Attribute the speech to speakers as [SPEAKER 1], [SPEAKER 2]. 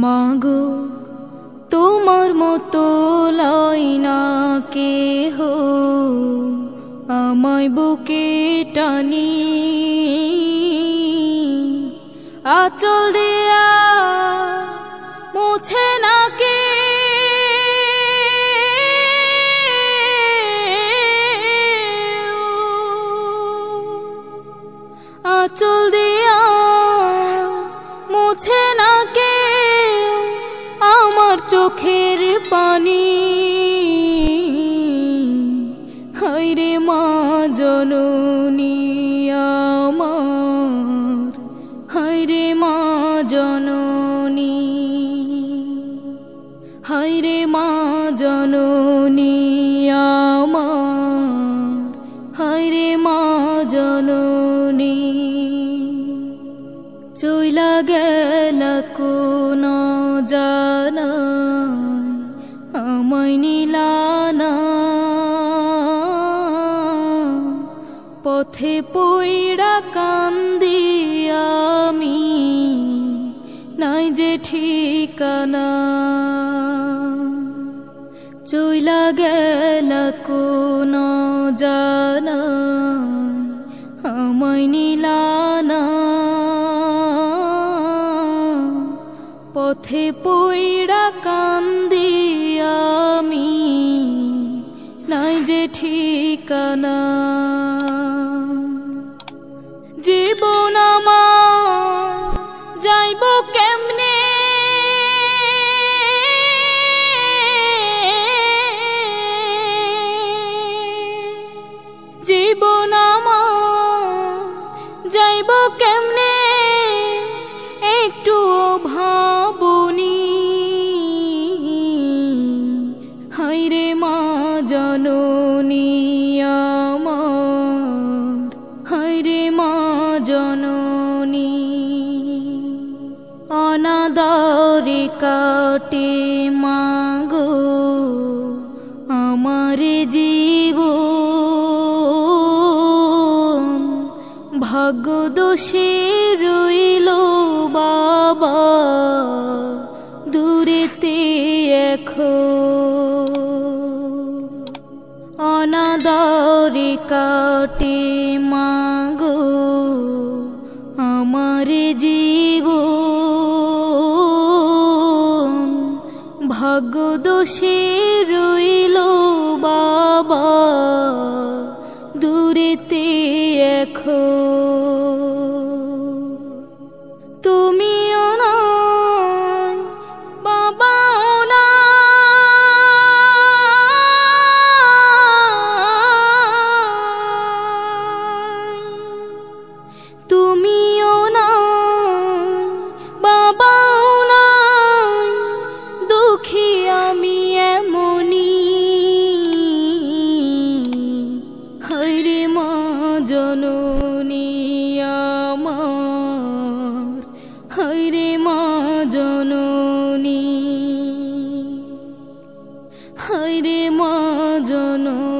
[SPEAKER 1] মাগো তোমার মতো লয় না কেহ আমায় বুকে টানি, আঁচল দিয়া মুছে না কে আঁচল দিয়া মুছে না কে আমার চোখের পানি। হায়রে মা জননী আমার, হায়রে মা জননী, হায়রে মা জননী আমার, হায়রে মা জননী। চইলা গেল কোন জানাই আমায় নিলানা, পথে পইড়া কান্দি আমি নাই যে ঠিকানা। চইলা গেল কোন জানাই আমায় নিলানা, পথে পইড়া কান্দি আমি নাই যে ঠিকানা। জীবন আমার যাইব কেমনে, জীবন আমার যাইব কেমনে একটু ভাবনি। হায়রে মা জননী আমার, হায়রে মা জননী। অনাদরে কাটে মাগো আমার জীবন, ভাগ্য দোষে রইল বাবা দূরেতে এখন। অনাদরে কাটে মাগো আমার জীবন, ভাগ্য দোষে রইল বাবা দূরেতে এখন। তুমিও নাই বাবাও নাই, তুমিও নাই বাবাও নাই, দুঃখী আমি এমনি। হায়রে মা জননী আমার, হায়রে মা জননী, হায়রে মা জননী।